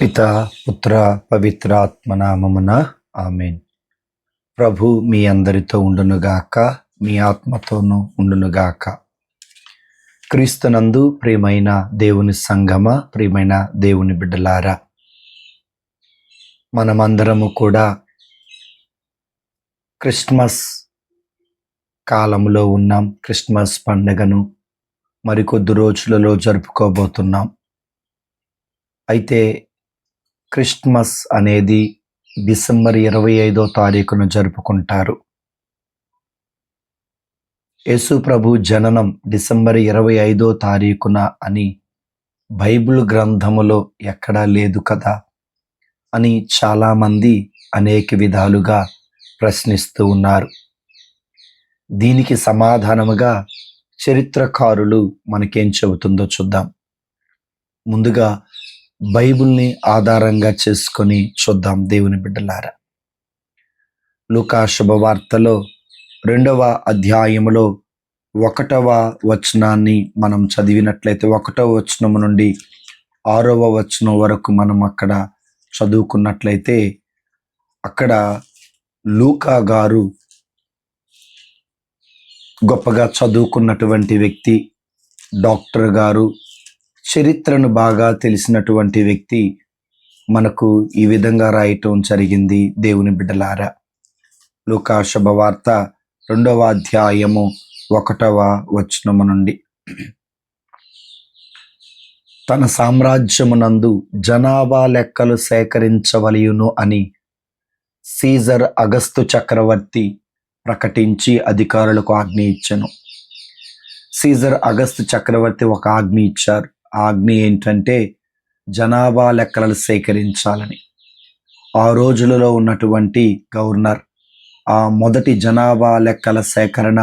పిత పుత్ర పవిత్రాత్మ నామమున ఆమేన్. ప్రభు మీ అందరితో ఉండునుగాక, మీ ఆత్మతోనూ ఉండునుగాక. క్రీస్తునందు ప్రియమైన దేవుని సంగమ, ప్రియమైన దేవుని బిడ్డలారా, మనమందరము కూడా క్రిస్మస్ కాలంలో ఉన్నాం. క్రిస్మస్ పండుగను మరికొద్ది రోజులలో జరుపుకోబోతున్నాం. అయితే క్రిస్మస్ అనేది డిసెంబర్ 25వ తారీఖున జరుపుకుంటారు. యేసు ప్రభు జననం డిసెంబర్ 25వ తారీఖున అని బైబిల్ గ్రంథములో ఎక్కడా లేదు కదా అని చాలామంది అనేక విధాలుగా ప్రశ్నిస్తూ ఉన్నారు. దీనికి సమాధానముగా చరిత్రకారులు మనకేం చెబుతుందో చూద్దాం. ముందుగా బైబిల్ని ఆధారంగా చేసుకొని చూద్దాం దేవుని బిడ్డలారా. లూకా శుభవార్తలో 2వ అధ్యాయములో 1వ వచనాన్ని మనం చదివినట్లయితే 1వ వచనం నుండి 6వ వచనం వరకు మనం అక్కడ చదువుకున్నట్లయితే అక్కడ లూకా గారు గొప్పగా చదువుకున్నటువంటి వ్యక్తి, డాక్టర్ గారు, చరిత్రను బాగా తెలిసినటువంటి వ్యక్తి మనకు ఈ విధంగా రాయటం జరిగింది. దేవుని బిడ్డలారా, లూకా శుభవార్త 2వ అధ్యాయము 1వ వచనము నుండి, తన సామ్రాజ్యమునందు జనాభా లెక్కలు సేకరించవలయును అని సీజర్ అగస్తు చక్రవర్తి ప్రకటించి అధికారులకు ఆజ్ఞ ఇచ్చెను. సీజర్ అగస్తు చక్రవర్తి ఒక ఆజ్ఞ ఇచ్చారు. ఆ ఆజ్ఞ ఏంటంటే జనాభా లెక్కలను సేకరించాలని. ఆ రోజులలో ఉన్నటువంటి గవర్నర్ ఆ మొదటి జనాభా లెక్కల సేకరణ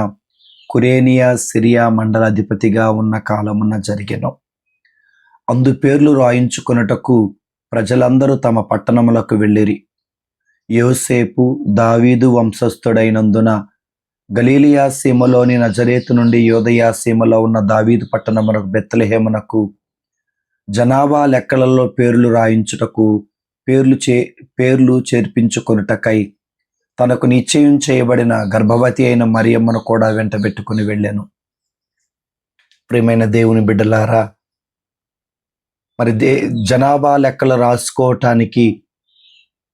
కురేనియా సిరియా మండలాధిపతిగా ఉన్న కాలమున జరిగెను. అందు పేర్లు రాయించుకొనుటకు ప్రజలందరూ తమ పట్టణములకు వెళ్ళిరి. యోసేపు దావీదు వంశస్థుడైనందున గలీలియా సీమలోని నజరేతు నుండి యోదయా సీమలో ఉన్న దావీదు పట్టణమునకు బెత్లెహేమునకు జనాభా లెక్కలలో పేర్లు రాయించుటకు పేర్లు చేర్పించుకొనుటకై తనకు నిశ్చయం చేయబడిన గర్భవతి అయిన మరియమ్మను కూడా వెంటబెట్టుకుని వెళ్ళాను. ప్రియమైన దేవుని బిడ్డలారా, మరి జనాభా లెక్కలు రాసుకోవటానికి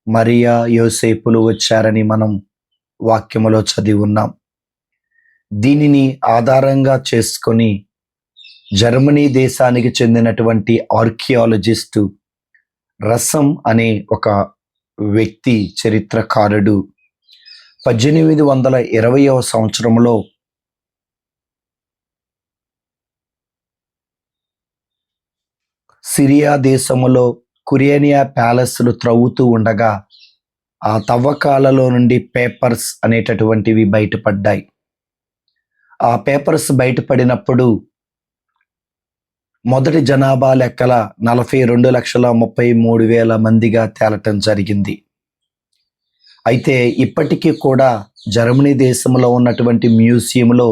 మరియా యోసేపులు వచ్చారని మనం వాక్యములో చదివి ఉన్నాం. దీనిని ఆధారంగా చేసుకొని జర్మనీ దేశానికి చెందినటువంటి ఆర్కియాలజిస్టు రసం అనే ఒక వ్యక్తి, చరిత్రకారుడు 1820వ సంవత్సరంలో సిరియా దేశములో కురేనియా ప్యాలెస్లు త్రవ్వుతూ ఉండగా ఆ తవ్వకాలలో నుండి పేపర్స్ అనేటటువంటివి బయటపడ్డాయి. ఆ పేపర్స్ బయటపడినప్పుడు మొదటి జనాభా లెక్కల 42,33,000 మందిగా తేలటం జరిగింది. అయితే ఇప్పటికీ కూడా జర్మనీ దేశంలో ఉన్నటువంటి మ్యూజియంలో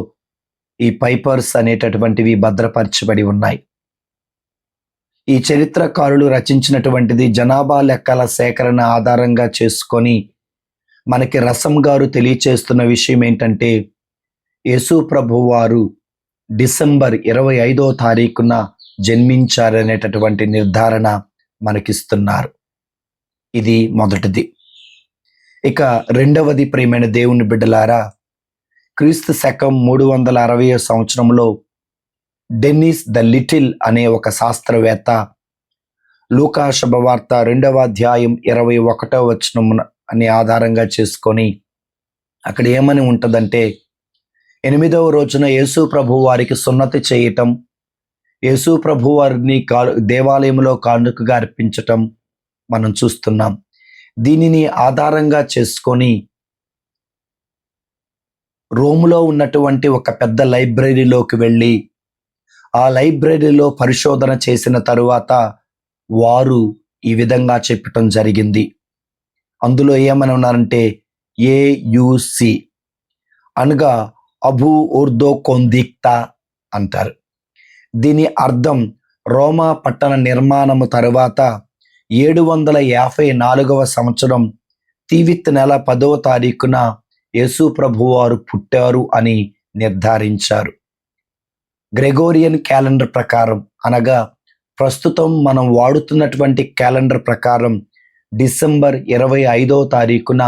ఈ పేపర్స్ అనేటటువంటివి భద్రపరచబడి ఉన్నాయి. ఈ చరిత్రకారులు రచించినటువంటిది జనాభా లెక్కల సేకరణ ఆధారంగా చేసుకొని మనకి రసం గారు తెలియచేస్తున్న విషయం ఏంటంటే, యేసు ప్రభు వారు డిసెంబర్ 25వ తారీఖున జన్మించారనేటటువంటి నిర్ధారణ మనకిస్తున్నారు. ఇది మొదటిది. ఇక రెండవది, ప్రియమైన దేవుని బిడ్డలారా, క్రీస్తు శకం 360వ సంవత్సరంలో డెన్నిస్ ద లిటిల్ అనే ఒక శాస్త్రవేత్త లూకా శుభవార్త 2వ అధ్యాయం 21వ వచనం అని ఆధారంగా చేసుకొని అక్కడ ఏమని ఉంటుందంటే, 8వ రోజున యేసు ప్రభు వారికి సున్నతి చేయటం, యేసు ప్రభు వారిని దేవాలయంలో కానుకగా అర్పించటం మనం చూస్తున్నాం. దీనిని ఆధారంగా చేసుకొని రోములో ఉన్నటువంటి ఒక పెద్ద లైబ్రరీలోకి వెళ్ళి ఆ లైబ్రరీలో పరిశోధన చేసిన తరువాత వారు ఈ విధంగా చెప్పటం జరిగింది. అందులో ఏమని ఉన్నారంటే ఏయుసి అనగా అబు ఉర్దో కొందిక్తా అంటారు. దీని అర్థం రోమా పట్టణ నిర్మాణము తరువాత 754వ సంవత్సరం తీవిత్ నెల 10వ తారీఖున యేసు ప్రభువారు పుట్టారు అని నిర్ధారించారు. గ్రెగోరియన్ క్యాలెండర్ ప్రకారం, అనగా ప్రస్తుతం మనం వాడుతున్నటువంటి క్యాలెండర్ ప్రకారం డిసెంబర్ 25వ తారీఖున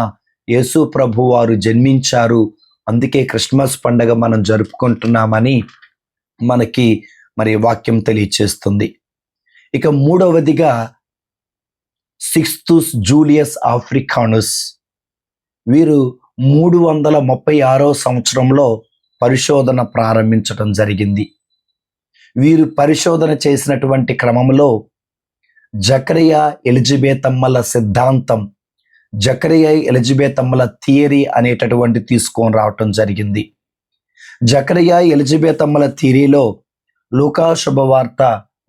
యేసు ప్రభువారు జన్మించారు. అందుకే క్రిస్మస్ పండుగ మనం జరుపుకుంటున్నామని మనకి వాక్యం తెలియచేస్తుంది. ఇక మూడవదిగా సిక్స్తస్ జూలియస్ ఆఫ్రికానస్. వీరు 336వ సంవత్సరంలో పరిశోధన ప్రారంభించడం జరిగింది. వీరు పరిశోధన చేసినటువంటి క్రమంలో జకరియా ఎలిజబెతమ్మల సిద్ధాంతం, జకరియా ఎలిజబెతమ్మల థియరీ అనేటటువంటి తీసుకొని రావటం జరిగింది. జకరియా ఎలిజబెతమ్మల థియరీలో లూకా శుభవార్త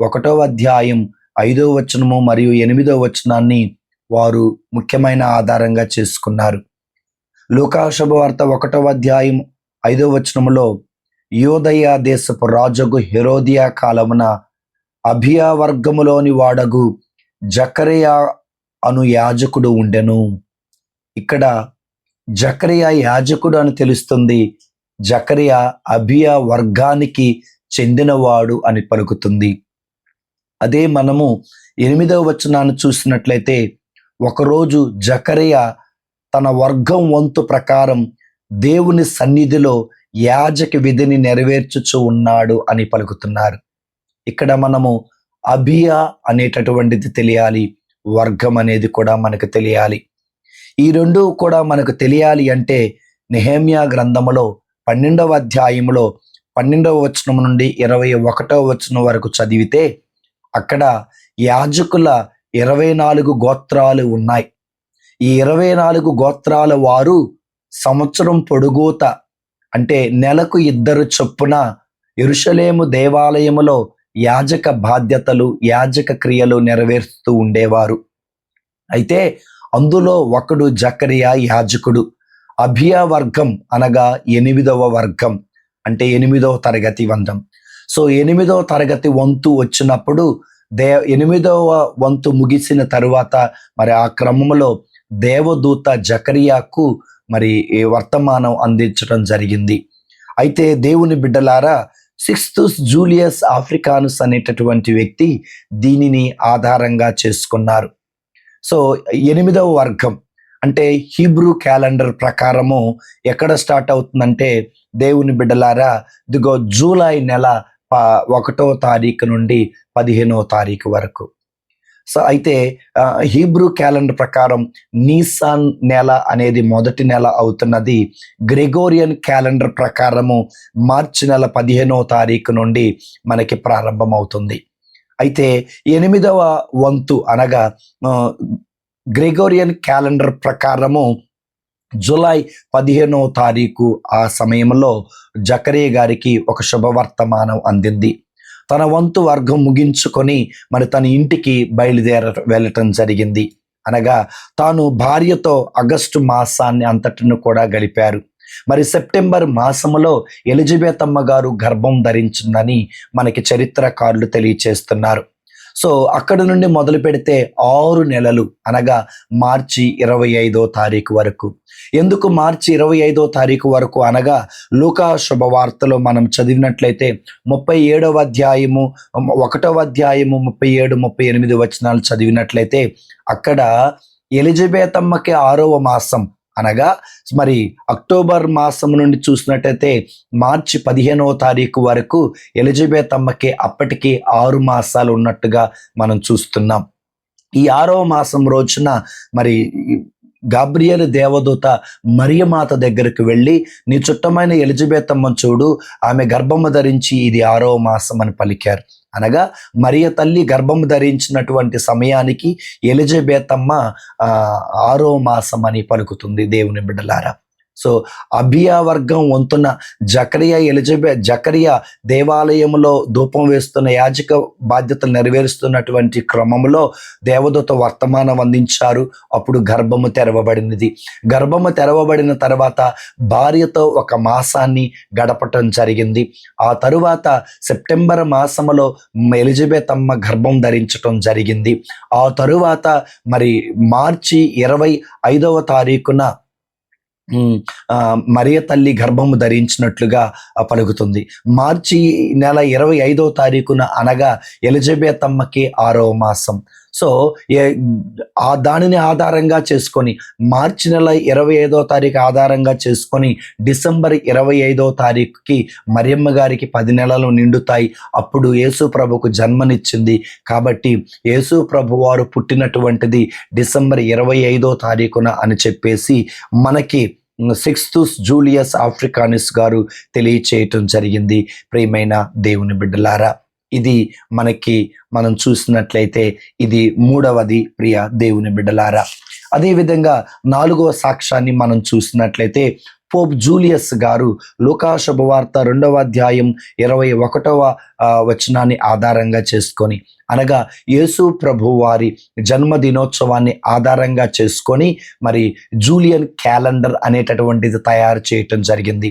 1వ అధ్యాయం 5వ వచనము మరియు 8వ వచనాన్ని వారు ముఖ్యమైన ఆధారంగా చేసుకున్నారు. లూకా శుభవార్త 1వ అధ్యాయం 5వ వచనములో యోదయ దేశపు రాజుగు హెరోదియా కాలమున అబియా వర్గములోని వాడగు జకరియా అను యాజకుడు ఉండెను. ఇక్కడ జకరియా యాజకుడు అని తెలుస్తుంది. జకరియా అబియా వర్గానికి చెందినవాడు అని పలుకుతుంది. అదే మనము 8వ వచనాన్ని చూసినట్లయితే, ఒకరోజు జకరియా తన వర్గం వంతు ప్రకారం దేవుని సన్నిధిలో యాజక విధిని నెరవేర్చుచు ఉన్నాడు అని పలుకుతున్నారు. ఇక్కడ మనము అబియా అనేటటువంటిది తెలియాలి, వర్గం అనేది కూడా మనకు తెలియాలి. ఈ రెండు కూడా మనకు తెలియాలి అంటే నెహెమ్యా గ్రంథములో 12వ అధ్యాయములో 12వ వచనం నుండి 21వ వచనం వరకు చదివితే అక్కడ యాజకుల 24 గోత్రాలు ఉన్నాయి. ఈ 24 గోత్రాల వారు సంవత్సరం పొడుగుత, అంటే నెలకు 2 చొప్పున యెరూషలేము దేవాలయములో యాజక బాధ్యతలు, యాజక క్రియలు నెరవేరుస్తూ ఉండేవారు. అయితే అందులో ఒకడు జకరియా యాజకుడు. అబియా వర్గం అనగా 8వ వర్గం, అంటే 8వ తరగతి వంతం. సో 8వ తరగతి వంతు వచ్చినప్పుడు 8వ వంతు ముగిసిన తరువాత ఆ క్రమంలో దేవదూత జకరియాకు వర్తమానం అందించడం జరిగింది. అయితే దేవుని బిడ్డలారా, సిక్స్తస్ జూలియస్ ఆఫ్రికానస్ అనేటటువంటి వ్యక్తి దీనిని ఆధారంగా చేసుకున్నారు. సో 8వ వర్గం అంటే హీబ్రూ క్యాలెండర్ ప్రకారము ఎక్కడ స్టార్ట్ అవుతుందంటే, దేవుని బిడ్డలారా, ఇదిగో జూలై నెల 1వ తారీఖు నుండి 15వ తారీఖు వరకు. సో అయితే హీబ్రూ క్యాలెండర్ ప్రకారం నీసాన్ నెల అనేది మొదటి నెల అవుతున్నది. గ్రెగోరియన్ క్యాలెండర్ ప్రకారము మార్చి నెల 15వ తారీఖు నుండి మనకి ప్రారంభం అవుతుంది. అయితే 8వ వంతు అనగా గ్రెగోరియన్ క్యాలెండర్ ప్రకారము జూలై 15వ తారీఖు ఆ సమయంలో జకరియా గారికి ఒక శుభవర్తమానం అందింది. తన వంతు వర్గం ముగించుకొని తన ఇంటికి వెళ్ళటం జరిగింది. అనగా తాను భార్యతో ఆగస్టు మాసాన్ని అంతటిని కూడా గడిపారు. సెప్టెంబర్ మాసములో ఎలిజబెతమ్మ గారు గర్భం ధరించిందని మనకి చరిత్రకారులు తెలియచేస్తున్నారు. సో అక్కడ నుండి మొదలు పెడితే 6 నెలలు, అనగా మార్చి 25వ తారీఖు వరకు. ఎందుకు మార్చి 25వ తారీఖు వరకు అనగా, లూకా శుభవార్తలో మనం చదివినట్లయితే 37వ అధ్యాయము 1వ అధ్యాయము 37, 38 వచనాలు చదివినట్లయితే అక్కడ ఎలిజబెతమ్మకి 6వ మాసం, అనగా అక్టోబర్ మాసం నుండి చూసినట్టయితే మార్చి 15వ తారీఖు వరకు ఎలిజబెతమ్మకి అప్పటికి 6 మాసాలు ఉన్నట్టుగా మనం చూస్తున్నాం. ఈ 6వ మాసం రోజున గాబ్రియేలు దేవదూత మరియమాత దగ్గరకు వెళ్ళి, నీ చుట్టమైన ఎలిజబెతమ్మను చూడు, ఆమె గర్భము ధరించి ఇది 6వ మాసం అని పలికారు. అనగా మరియ తల్లి గర్భము ధరించినటువంటి సమయానికి ఎలిజబెతమ్మ 6వ మాసం అని పలుకుతుంది, దేవుని బిడ్డలారా. సో అబియా వర్గం వంతున జకరియా దేవాలయంలో ధూపం వేస్తున్న యాజక బాధ్యతలు నెరవేరుస్తున్నటువంటి క్రమంలో దేవదూత వర్తమానం అందించారు. అప్పుడు గర్భము తెరవబడినది. గర్భము తెరవబడిన తర్వాత భార్యతో ఒక మాసాన్ని గడపటం జరిగింది. ఆ తరువాత సెప్టెంబర్ మాసములో ఎలిజబెత్ అమ్మ గర్భం ధరించటం జరిగింది. ఆ తరువాత మరి మార్చి 25వ తారీఖున మరియ తల్లి గర్భము ధరించినట్లుగా పలుకుతుంది. మార్చి నెల 25వ తారీఖున అనగా ఎలిజబెత్ అమ్మకి 6వ మాసం. సో దానిని ఆధారంగా చేసుకొని మార్చి నెల 25వ తారీఖు ఆధారంగా చేసుకొని డిసెంబర్ 25వ తారీఖుకి మరియమ్మ గారికి 10 నెలలు నిండుతాయి. అప్పుడు యేసు ప్రభుకు జన్మనిచ్చింది. కాబట్టి యేసు ప్రభు వారు పుట్టినటువంటిది డిసెంబర్ 25వ తారీఖున అని చెప్పేసి మనకి 6th జూలియస్ ఆఫ్రికానిస్ గారు తెలియచేయటం జరిగింది. ప్రియమైన దేవుని బిడ్డలారా, ఇది మనం చూసినట్లయితే ఇది 3వది. ప్రియ దేవుని బిడ్డలారా, అదేవిధంగా 4వ సాక్ష్యాన్ని మనం చూసినట్లయితే పోప్ జూలియస్ గారు లూకా శుభవార్త 2వ అధ్యాయం 21వ వచనాన్ని ఆధారంగా చేసుకొని, అనగా యేసు ప్రభు వారి జన్మదినోత్సవాన్ని ఆధారంగా చేసుకొని మరి జూలియన్ క్యాలెండర్ అనేటటువంటిది తయారు చేయటం జరిగింది.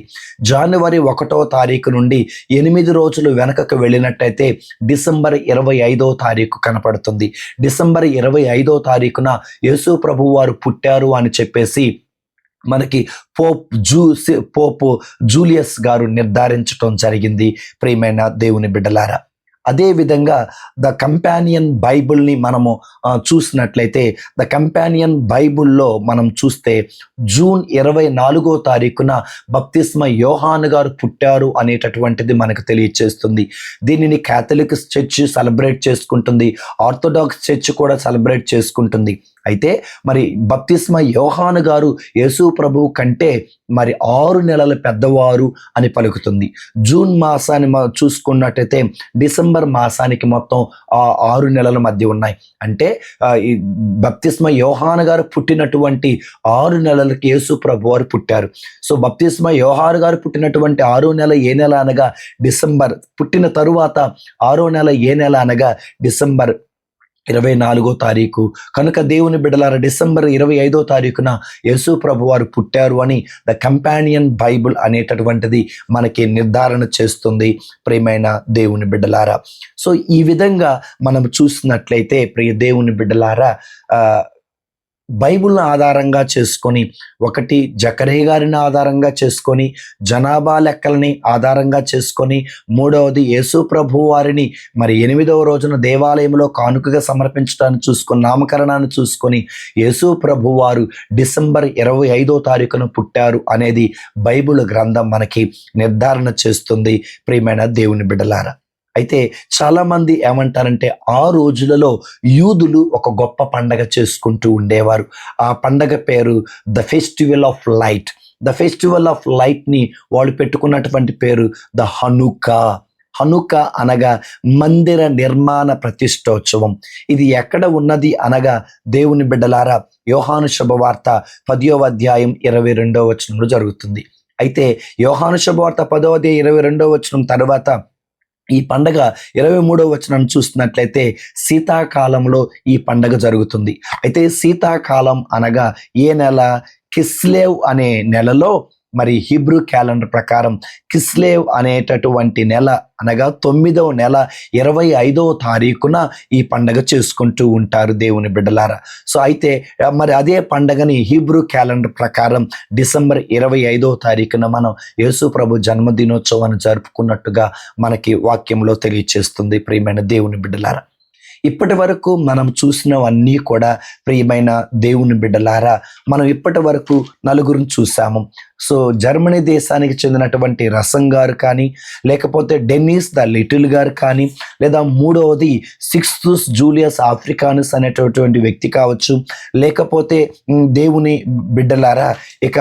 జనవరి 1వ తారీఖు నుండి 8 రోజులు వెనకకు వెళ్ళినట్టయితే డిసెంబర్ 25వ తారీఖు కనపడుతుంది. డిసెంబర్ 25వ తారీఖున యేసు ప్రభు వారు పుట్టారు అని చెప్పేసి మనకి పోప్ జూలియస్ గారు నిర్ధారించటం జరిగింది. ప్రియమైన దేవుని బిడ్డలారా, అదేవిధంగా ద కంపానియన్ బైబిల్ని మనము చూసినట్లయితే ద కంపానియన్ బైబిల్లో మనం చూస్తే జూన్ 24వ తారీఖున బప్తిస్మ యోహాను గారు పుట్టారు అనేటటువంటిది మనకు తెలియచేస్తుంది. దీనిని క్యాథలిక్ చర్చ్ సెలబ్రేట్ చేసుకుంటుంది, ఆర్థోడాక్స్ చర్చ్ కూడా సెలబ్రేట్ చేసుకుంటుంది. అయితే మరి బప్తిస్మ యోహాను గారు యేసు ప్రభువు కంటే మరి 6 నెలల పెద్దవారు అని పలుకుతుంది. జూన్ మాసాన్ని చూసుకున్నట్టయితే డిసెంబర్ మాసానికి మొత్తం 6 నెలల మధ్య ఉన్నాయి. అంటే ఈ బప్తిస్మ యోహాను గారు పుట్టినటువంటి 6 నెలలకి యేసు ప్రభు వారు పుట్టారు. సో బప్తిస్మ యోహాను గారు పుట్టినటువంటి 6వ నెల ఏ నెల అనగా డిసెంబర్, పుట్టిన తరువాత 6వ నెల ఏ నెల అనగా డిసెంబర్ 24వ తారీఖు. కనుక దేవుని బిడ్డలారా, డిసెంబర్ 25వ తారీఖున యేసు ప్రభు వారు పుట్టారు అని ద కంపానియన్ బైబుల్ అనేటటువంటిది మనకి నిర్ధారణ చేస్తుంది. ప్రియమైన దేవుని బిడ్డలారా, సో ఈ విధంగా మనం చూసినట్లయితే ప్రియ దేవుని బిడ్డలారా, బైబిల్ని ఆధారంగా చేసుకొని, ఒకటి జకరియా గారిని ఆధారంగా చేసుకొని, జనాభా లెక్కలని ఆధారంగా చేసుకొని, 3వది యేసు ప్రభు వారిని మరి 8వ రోజున దేవాలయంలో కానుకగా సమర్పించడాన్ని చూసుకొని, నామకరణాన్ని చూసుకొని యేసు ప్రభు వారు డిసెంబర్ 25వ తారీఖున పుట్టారు అనేది బైబిల్ గ్రంథం మనకి నిర్ధారణ చేస్తుంది. ప్రియమైన దేవుని బిడ్డలారా, అయితే చాలామంది ఏమంటారంటే ఆ రోజులలో యూదులు ఒక గొప్ప పండగ చేసుకుంటూ ఉండేవారు. ఆ పండగ పేరు the festival of light. The festival of లైట్ని వాళ్ళు పెట్టుకున్నటువంటి పేరు ద హనుకా. హనుకా అనగా మందిర నిర్మాణ ప్రతిష్టోత్సవం. ఇది ఎక్కడ ఉన్నది అనగా దేవుని బిడ్డలారా, యోహాను శుభవార్త 10వ అధ్యాయం 22వ వచనంలో జరుగుతుంది. అయితే యోహాను శుభవార్త 10వ అధ్యాయం 22వ వచనం తర్వాత ఈ పండగ 23వ వచనం చూస్తున్నట్లయితే శీతాకాలంలో ఈ పండగ జరుగుతుంది. అయితే శీతాకాలం అనగా ఏ నెల? కిస్లేవ్ అనే నెలలో మరి హీబ్రూ క్యాలెండర్ ప్రకారం కిస్లేవ్ అనేటటువంటి నెల అనగా 9వ నెల 25వ తారీఖున ఈ పండగ చేసుకుంటూ ఉంటారు దేవుని బిడ్డలారా. సో అయితే మరి అదే పండగని హీబ్రూ క్యాలెండర్ ప్రకారం డిసెంబర్ 25వ తారీఖున మనం యేసు ప్రభు జన్మదినోత్సవాన్ని జరుపుకున్నట్టుగా మనకి వాక్యంలో తెలియచేస్తుంది. ప్రియమైన దేవుని బిడ్డలారా, ఇప్పటి వరకు మనం చూసినవన్నీ కూడా ప్రియమైన దేవుని బిడ్డలారా, మనం ఇప్పటి వరకు నలుగురిని చూసాము. సో జర్మనీ దేశానికి చెందినటువంటి రసం గారు కానీ, లేకపోతే డెన్నిస్ ద లిటిల్ గారు కానీ, లేదా 3వది 6th జూలియస్ ఆఫ్రికానిస్ అనేటటువంటి వ్యక్తి కావచ్చు, లేకపోతే దేవుని బిడ్డలారా ఇక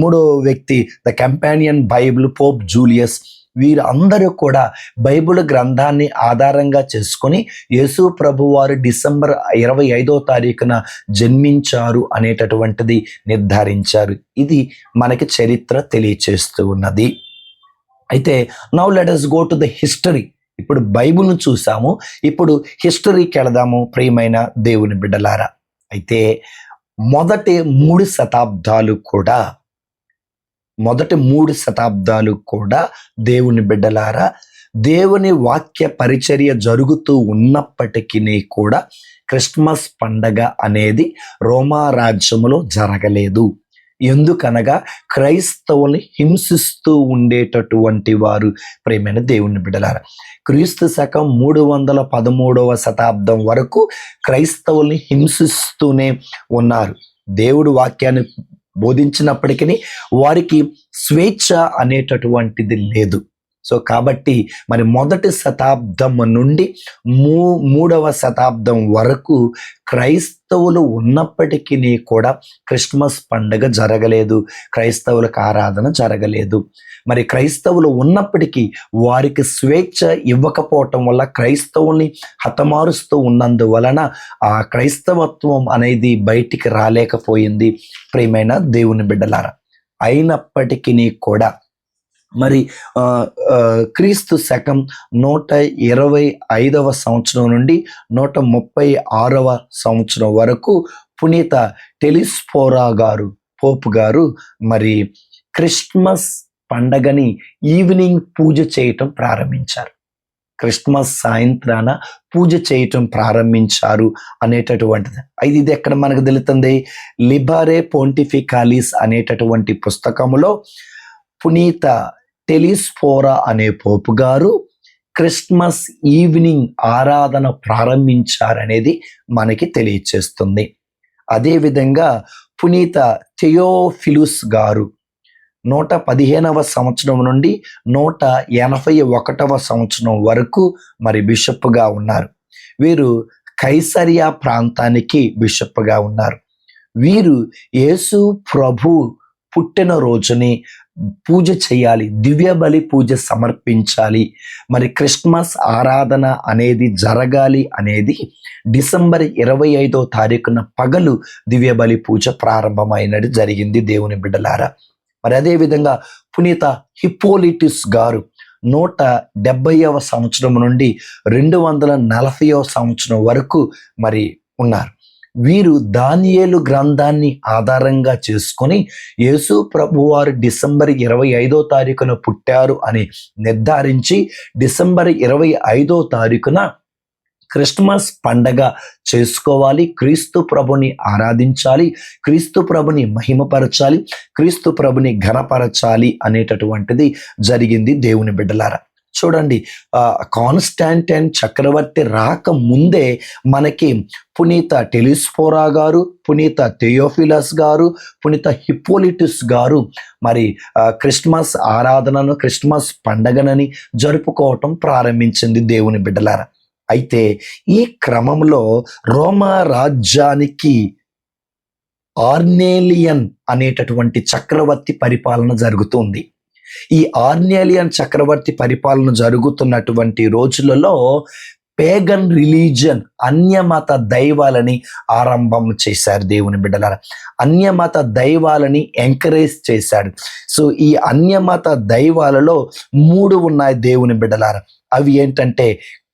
మూడో వ్యక్తి the companion Bible Pope Julius, వీరందరూ కూడా బైబిల్ గ్రంథాన్ని ఆధారంగా చేసుకొని యేసు ప్రభువారు డిసెంబర్ 25వ తారీఖున జన్మించారు అనేటటువంటిది నిర్ధారించారు. ఇది మనకి చరిత్ర తెలియచేస్తూ ఉన్నది. అయితే now let us go to the history. ఇప్పుడు బైబిల్ను చూసాము, ఇప్పుడు హిస్టరీకి వెళదాము ప్రియమైన దేవుని బిడ్డలారా. అయితే మొదటి 3 శతాబ్దాలు కూడా దేవుని బిడ్డలారా, దేవుని వాక్య పరిచర్య జరుగుతూ ఉన్నప్పటికీ కూడా క్రిస్మస్ పండగ అనేది రోమా రాజ్యములో జరగలేదు. ఎందుకనగా క్రైస్తవుల్ని హింసిస్తూ ఉండేటటువంటి వారు ప్రియమైన దేవుని బిడ్డలారా. క్రీస్తు శకం 313వ శతాబ్దం వరకు క్రైస్తవుల్ని హింసిస్తూనే ఉన్నారు. దేవుడు వాక్యాన్ని బోధించినప్పటికీ వారికి స్వేచ్ఛ అనేటటువంటిది లేదు. సో కాబట్టి మరి మొదటి శతాబ్దం నుండి 3వ శతాబ్దం వరకు క్రైస్తవులు ఉన్నప్పటికీ కూడా క్రిస్మస్ పండుగ జరగలేదు, క్రైస్తవులకు ఆరాధన జరగలేదు. మరి క్రైస్తవులు ఉన్నప్పటికీ వారికి స్వేచ్ఛ ఇవ్వకపోవటం వల్ల క్రైస్తవుల్ని హతమారుస్తూ ఉన్నందువలన ఆ క్రైస్తవత్వం అనేది బయటికి రాలేకపోయింది ప్రియమైన దేవుని బిడ్డలారా. అయినప్పటికీ కూడా మరి క్రీస్తు శకం 125వ సంవత్సరం నుండి 136వ సంవత్సరం వరకు పునీత టెలిస్ఫోరా గారు, పోప్ గారు మరి క్రిస్మస్ పండగని ఈవినింగ్ పూజ చేయటం ప్రారంభించారు. క్రిస్మస్ సాయంత్రాన పూజ చేయటం ప్రారంభించారు అనేటటువంటిది. ఇది ఎక్కడ మనకు తెలుస్తుంది? లిబరే పొంటిఫికాలిస్ అనేటటువంటి పుస్తకములో పునీత టెలిస్ఫోరా అనే పోపు గారు క్రిస్మస్ ఈవినింగ్ ఆరాధన ప్రారంభించారనేది మనకి తెలియచేస్తుంది. అదేవిధంగా పునీత థియోఫిలుస్ గారు 115వ సంవత్సరం నుండి 181వ సంవత్సరం వరకు మరి బిషప్గా ఉన్నారు. వీరు కైసరియా ప్రాంతానికి బిషప్గా ఉన్నారు. వీరు యేసు ప్రభు పుట్టిన రోజుని పూజ చేయాలి, దివ్య బలి పూజ సమర్పించాలి, మరి క్రిస్మస్ ఆరాధన అనేది జరగాలి అనేది డిసెంబర్ 25వ తారీఖున పగలు దివ్య బలి పూజ ప్రారంభమైనది జరిగింది దేవుని బిడ్డలారా. మరి అదేవిధంగా పునీత హిప్పోలిటిస్ గారు 170వ సంవత్సరం నుండి 240వ సంవత్సరం వరకు మరి ఉన్నారు. వీరు దానియేలు గ్రంథాన్ని ఆధారంగా చేసుకొని యేసు ప్రభువారు డిసెంబర్ 25వ తారీఖున పుట్టారు అని నిర్ధారించి డిసెంబర్ 25వ తారీఖున క్రిస్మస్ పండగ చేసుకోవాలి, క్రీస్తు ప్రభుని ఆరాధించాలి, క్రీస్తు ప్రభుని మహిమపరచాలి, క్రీస్తు ప్రభుని ఘనపరచాలి అనేటటువంటిది జరిగింది దేవుని బిడ్డలారా. చూడండి, కాన్స్టాంటైన్ చక్రవర్తి రాక ముందే మనకి పునీత టెలిస్ఫోరా గారు, పునీత థియోఫిలస్ గారు, పునీత హిప్పోలిటిస్ గారు మరి క్రిస్మస్ ఆరాధనను, క్రిస్మస్ పండగనని జరుపుకోవటం ప్రారంభించింది దేవుని బిడ్డలారా. అయితే ఈ క్రమంలో రోమా రాజ్యానికి ఆర్నేలియన్ అనేటటువంటి చక్రవర్తి పరిపాలన జరుగుతుంది. ఈ ఆర్నేలియన్ చక్రవర్తి పరిపాలన జరుగుతున్నటువంటి రోజులలో పేగన్ రిలీజియన్, అన్యమత దైవాలని ఆరంభం చేశారు దేవుని బిడ్డలారా. అన్యమత దైవాలని ఎంకరేజ్ చేశాడు. సో ఈ అన్యమత దైవాలలో 3 ఉన్నాయి దేవుని బిడ్డలారా. అవి ఏంటంటే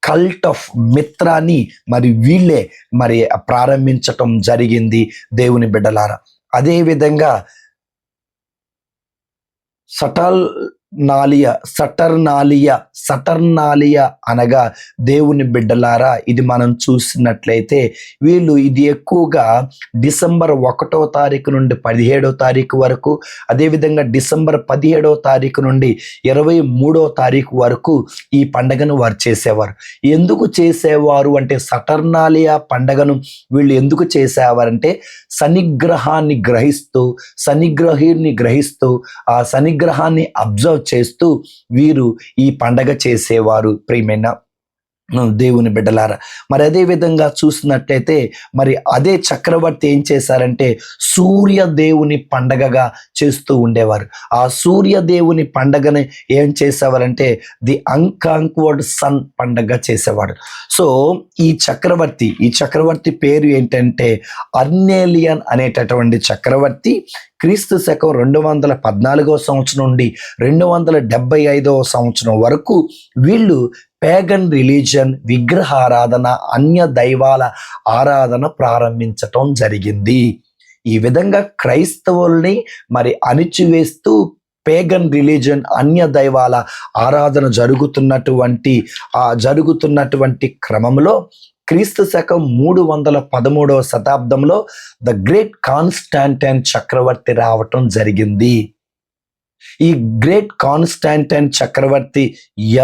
కల్ట్ ఆఫ్ మిత్రాని మరి వీళ్ళే మరి ప్రారంభించటం జరిగింది దేవుని బిడ్డలారా. అదేవిధంగా సటర్నాలియా అనగా దేవుని బిడ్డలారా, ఇది మనం చూసినట్లయితే వీళ్ళు ఇది ఎక్కువగా డిసెంబర్ 1వ తారీఖు నుండి 17వ తారీఖు వరకు, అదేవిధంగా డిసెంబర్ 17వ తారీఖు నుండి 23వ తారీఖు వరకు ఈ పండగను వారు చేసేవారు. ఎందుకు చేసేవారు అంటే, సటర్నాలియా పండగను వీళ్ళు ఎందుకు చేసేవారంటే శనిగ్రహాన్ని గ్రహిస్తూ ఆ శనిగ్రహాన్ని అబ్జర్వ్ చేస్తూ వీరు ఈ పండగ చేసేవారు ప్రియమైన దేవుని బిడ్డలారా, మరి అదే విధంగా చూసినట్టయితే మరి అదే చక్రవర్తి ఏం చేశారంటే సూర్య దేవుని పండగగా చేస్తూ ఉండేవారు. ఆ సూర్య దేవుని పండగని ఏం చేసేవారంటే ది అన్కాంక్వర్డ్ సన్ పండగ చేసేవాడు. సో ఈ చక్రవర్తి పేరు ఏంటంటే అర్నేలియన్ అనేటటువంటి చక్రవర్తి క్రీస్తు శకం 214 సంవత్సరం నుండి 275 సంవత్సరం వరకు వీళ్ళు పేగన్ రిలీజియన్, విగ్రహారాధన, అన్య దైవాల ఆరాధన ప్రారంభించటం జరిగింది. ఈ విధంగా క్రైస్తవుల్ని మరి అణిచివేస్తూ పేగన్ రిలీజియన్, అన్య దైవాల ఆరాధన జరుగుతున్నటువంటి క్రమంలో క్రీస్తు శకం 313 శతాబ్దంలో ద గ్రేట్ కాన్స్టాంటైన్ చక్రవర్తి రావటం జరిగింది. ఈ గ్రేట్ కాన్స్టాంటైన్ చక్రవర్తి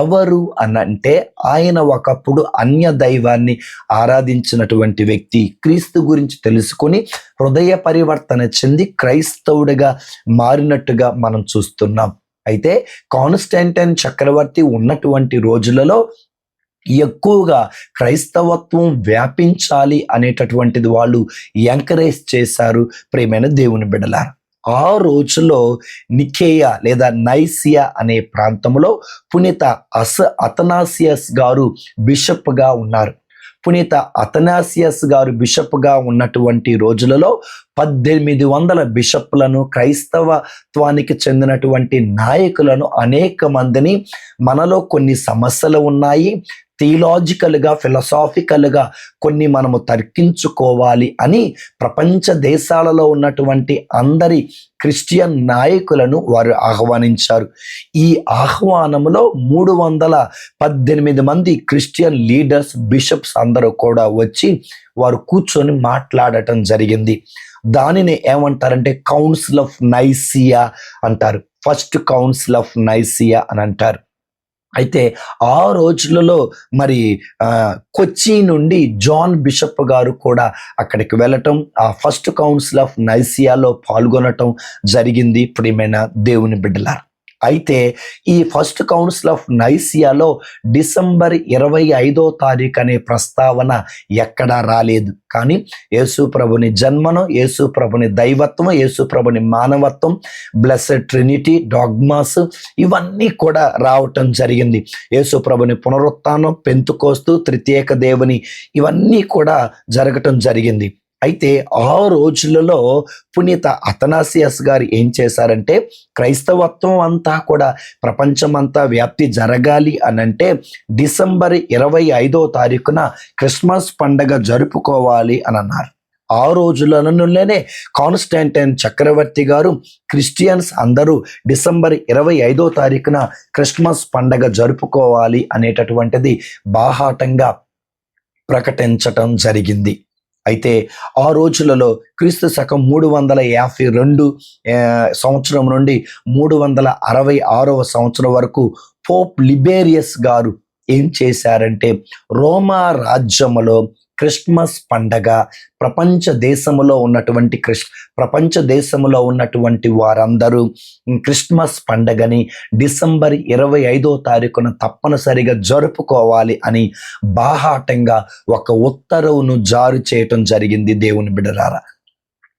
ఎవరు అనంటే ఆయన ఒకప్పుడు అన్య దైవాన్ని ఆరాధించినటువంటి వ్యక్తి. క్రీస్తు గురించి తెలుసుకొని హృదయ పరివర్తన చెంది క్రైస్తవుడిగా మారినట్టుగా మనం చూస్తున్నాం. అయితే కాన్స్టాంటైన్ చక్రవర్తి ఉన్నటువంటి రోజులలో ఎక్కువగా క్రైస్తవత్వం వ్యాపించాలి అనేటటువంటిది వాళ్ళు ఎంకరేజ్ చేశారు. ప్రియమైన దేవుని బిడ్డలారా, ఆ రోజులో నికేయా లేదా నైసియా అనే ప్రాంతంలో పునీత అతనాసియస్ గారు బిషప్గా ఉన్నారు. పునీత అతనాసియస్ గారు బిషప్గా ఉన్నటువంటి రోజులలో 1800 బిషప్లను, క్రైస్తవత్వానికి చెందినటువంటి నాయకులను, అనేక మందిని మనలో కొన్ని సమస్యలు ఉన్నాయి, థియలాజికల్గా, ఫిలసాఫికల్గా కొన్ని మనము తర్కించుకోవాలి అని ప్రపంచ దేశాలలో ఉన్నటువంటి అందరి క్రిస్టియన్ నాయకులను వారు ఆహ్వానించారు. ఈ ఆహ్వానంలో 318 మంది క్రిస్టియన్ లీడర్స్, బిషప్స్ అందరూ కూడా వచ్చి వారు కూర్చొని మాట్లాడటం జరిగింది. దానిని ఏమంటారంటే కౌన్సిల్ ఆఫ్ నైసియా అంటారు. ఫస్ట్ కౌన్సిల్ ఆఫ్ నైసియా అని అంటారు. అయితే ఆ రోజులలో మరి కొచ్చి నుండి జాన్ బిషప్ గారు కూడా అక్కడికి వెళ్ళటం, ఆ ఫస్ట్ కౌన్సిల్ ఆఫ్ నైసియాలో పాల్గొనటం జరిగింది. ప్రియమైన దేవుని బిడ్డలారా, అయితే ఈ ఫస్ట్ కౌన్సిల్ ఆఫ్ నైసియాలో డిసెంబర్ 25 అనే ప్రస్తావన ఎక్కడా రాలేదు. కానీ యేసు ప్రభుని జన్మను, యేసు ప్రభుని దైవత్వం, యేసు ప్రభుని మానవత్వం, బ్లెస్సెడ్ ట్రినిటీ, డాగ్మాస్ ఇవన్నీ కూడా రావటం జరిగింది. యేసు ప్రభుని పునరుత్థానం, పెంతుకోస్తు, త్రిత్యేక దేవుని ఇవన్నీ కూడా జరగటం జరిగింది. అయితే ఆ రోజులలో పునీత అతనాసియస్ గారు ఏం చేశారంటే క్రైస్తవత్వం అంతా కూడా ప్రపంచమంతా వ్యాప్తి జరగాలి అనంటే డిసెంబర్ 25 క్రిస్మస్ పండగ జరుపుకోవాలి అని అన్నారు. ఆ రోజులలోనే కాన్స్టాంటైన్ చక్రవర్తి గారు క్రిస్టియన్స్ అందరూ డిసెంబర్ 25 క్రిస్మస్ పండగ జరుపుకోవాలి అనేటటువంటిది బాహాటంగా ప్రకటించటం జరిగింది. అయితే ఆ రోజులలో క్రీస్తు శకం 352 సంవత్సరం నుండి 366 సంవత్సరం వరకు పోప్ లిబేరియస్ గారు ఏం చేశారంటే రోమా రాజ్యములో క్రిస్మస్ పండగ ప్రపంచ దేశములో ఉన్నటువంటి వారందరూ క్రిస్మస్ పండగని డిసెంబర్ 25 తప్పనిసరిగా జరుపుకోవాలి అని బాహాటంగా ఒక ఉత్తర్వును జారీ చేయటం జరిగింది. దేవుని బిడ్డలారా,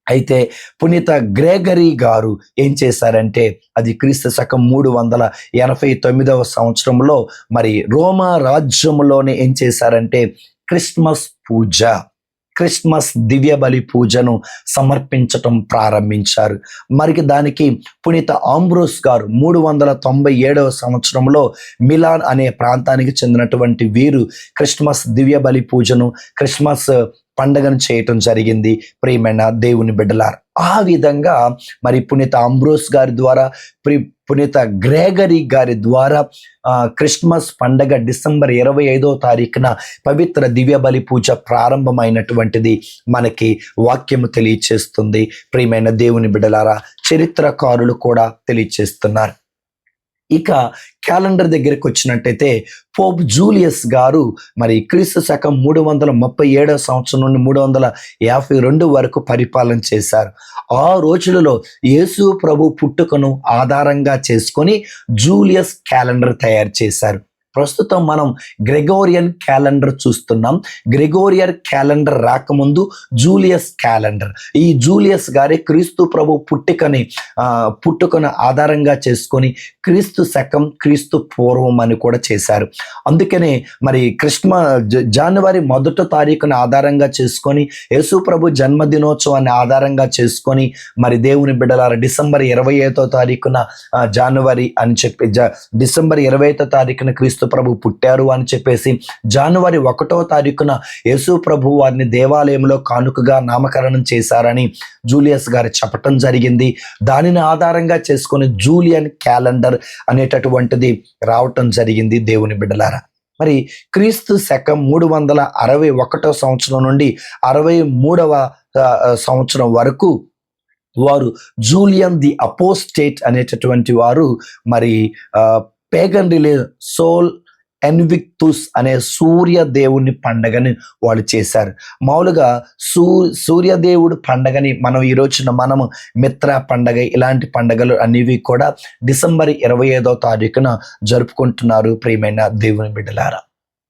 అయితే పునీత గ్రేగరీ గారు ఏం చేశారంటే అది క్రీస్తు శకం 389 సంవత్సరంలో మరి రోమా రాజ్యంలోనే ఏం చేశారంటే క్రిస్మస్ దివ్య బలి పూజను సమర్పించటం ప్రారంభించారు. మరి దానికి పునీత ఆంబ్రోస్ గారు 397 సంవత్సరంలో మిలాన్ అనే ప్రాంతానికి చెందినటువంటి వీరు క్రిస్మస్ దివ్య బలి పూజను, క్రిస్మస్ పండగను చేయటం జరిగింది. ప్రియమైన దేవుని బిడ్డలారా, ఆ విధంగా మరి పునీత ఆంబ్రోస్ గారి ద్వారా, పునీత గ్రేగరీ గారి ద్వారా క్రిస్మస్ పండగ డిసెంబర్ 25 పవిత్ర దివ్య బలి పూజ ప్రారంభమైనటువంటిది మనకి వాక్యము తెలియచేస్తుంది. ప్రియమైన దేవుని బిడ్డలారా, చరిత్రకారులు కూడా తెలియచేస్తున్నారు. ఇక క్యాలెండర్ దగ్గరికి వచ్చినట్టయితే పోప్ జూలియస్ గారు మరి క్రీస్తు శకం 337 సంవత్సరం నుండి 352 వరకు పరిపాలన చేశారు. ఆ రోజులలో యేసు ప్రభు పుట్టుకను ఆధారంగా చేసుకొని జూలియస్ క్యాలెండర్ తయారు చేశారు. ప్రస్తుతం మనం గ్రెగోరియన్ క్యాలెండర్ చూస్తున్నాం. గ్రెగోరియన్ క్యాలెండర్ రాకముందు జూలియస్ క్యాలెండర్. ఈ జూలియస్ గారి క్రీస్తు ప్రభు పుట్టుకను ఆధారంగా చేసుకొని క్రీస్తు శకం క్రీస్తు పూర్వం అని కూడా చేశారు. అందుకనే మరి జనవరి 1వ తారీఖున ఆధారంగా చేసుకొని యేసు ప్రభు జన్మదినోత్సవాన్ని ఆధారంగా చేసుకొని మరి దేవుని బిడ్డలారా డిసెంబర్ 25వ తారీఖున జనవరి అని చెప్పి డిసెంబర్ 25వ తారీఖున క్రీస్తు ప్రభు పుట్టారు అని చెప్పేసి జనవరి 1వ తారీఖున యేసు ప్రభు వారిని దేవాలయంలో కానుకగా నామకరణం చేశారని జూలియస్ గారు చెప్పటం జరిగింది. దానిని ఆధారంగా చేసుకొని జూలియన్ క్యాలెండర్ అనేటటువంటిది రావటం జరిగింది. దేవుని బిడ్డలారా, మరి క్రీస్తు శకం 361వ సంవత్సరం నుండి 63వ సంవత్సరం వరకు వారు జూలియన్ ది అపోస్టేట్ అనేటటువంటి వారు మరి పేగన్ రిలీజియన్ సోల్ ఎన్విక్తుస్ అనే సూర్యదేవుని పండగని వాళ్ళు చేశారు. మామూలుగా సూర్యదేవుడు పండగని మనం ఈ రోజున మనము మిత్ర పండగ ఇలాంటి పండగలు అనేవి కూడా డిసెంబర్ 25వ తారీఖున జరుపుకుంటున్నారు. ప్రియమైన దేవుని బిడ్డలారా,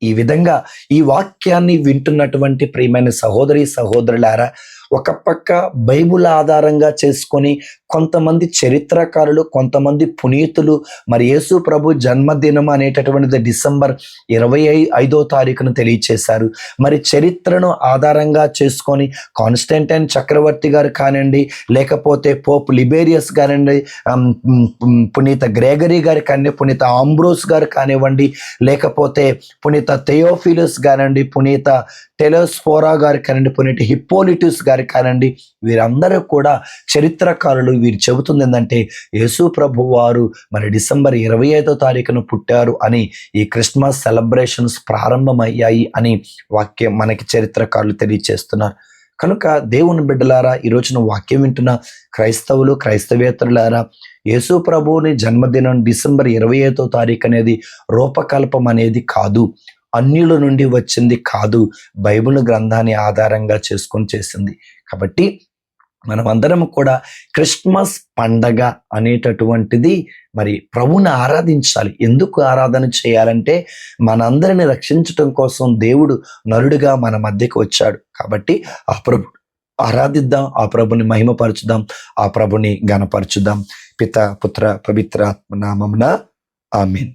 ఈ విధంగా ఈ వాక్యాన్ని వింటున్నటువంటి ప్రియమైన సహోదరులారా, ఒక పక్క బైబుల్ ఆధారంగా చేసుకొని కొంతమంది చరిత్రకారులు, కొంతమంది పునీతులు మరి యేసు ప్రభు జన్మదినం అనేటటువంటిది డిసెంబర్ 25వ తారీఖున తెలియచేశారు. మరి చరిత్రను ఆధారంగా చేసుకొని కాన్స్టంటైన్ చక్రవర్తి గారు కానివ్వండి, లేకపోతే పోప్ లిబేరియస్ గారండి, పునీత గ్రేగరీ గారు కానివ్వండి, పునీత ఆంబ్రోస్ గారు కానివ్వండి, లేకపోతే పునీత థెయోఫిలస్ గారండి, పునీత టెలోస్ఫోరా గారు కానివ్వండి, పునీత హిప్పోలిటస్ గారు కానివ్వండి, వీరందరూ కూడా చరిత్రకారులు. వీరు చెబుతుంది ఏంటంటే యేసు ప్రభు వారు మరి డిసెంబర్ 25వ తారీఖున పుట్టారు అని ఈ క్రిస్మస్ సెలబ్రేషన్స్ ప్రారంభమయ్యాయి అని వాక్యం మనకి చరిత్రకారులు తెలియచేస్తున్నారు. కనుక దేవుని బిడ్డలారా, ఈ రోజున వాక్యం వింటున్న క్రైస్తవులు క్రైస్తవేతరులారా, యేసు ప్రభువుని జన్మదినం డిసెంబర్ 25వ తారీఖు అనేది రూపకల్పం అనేది కాదు, అన్యుల నుండి వచ్చింది కాదు, బైబిల్ గ్రంథాన్ని ఆధారంగా చేసుకొని చేసింది. కాబట్టి మనమందరం కూడా క్రిస్మస్ పండగ అనేటటువంటిది మరి ప్రభుని ఆరాధించాలి. ఎందుకు ఆరాధన చేయాలంటే మనందరిని రక్షించటం కోసం దేవుడు నరుడిగా మన మధ్యకు వచ్చాడు. కాబట్టి ఆ ప్రభు ఆరాధిద్దాం, ఆ ప్రభుని మహిమపరచుదాం, ఆ ప్రభుని ఘనపరచుదాం. పిత పుత్ర పవిత్రాత్మ నామమున ఆమేన్.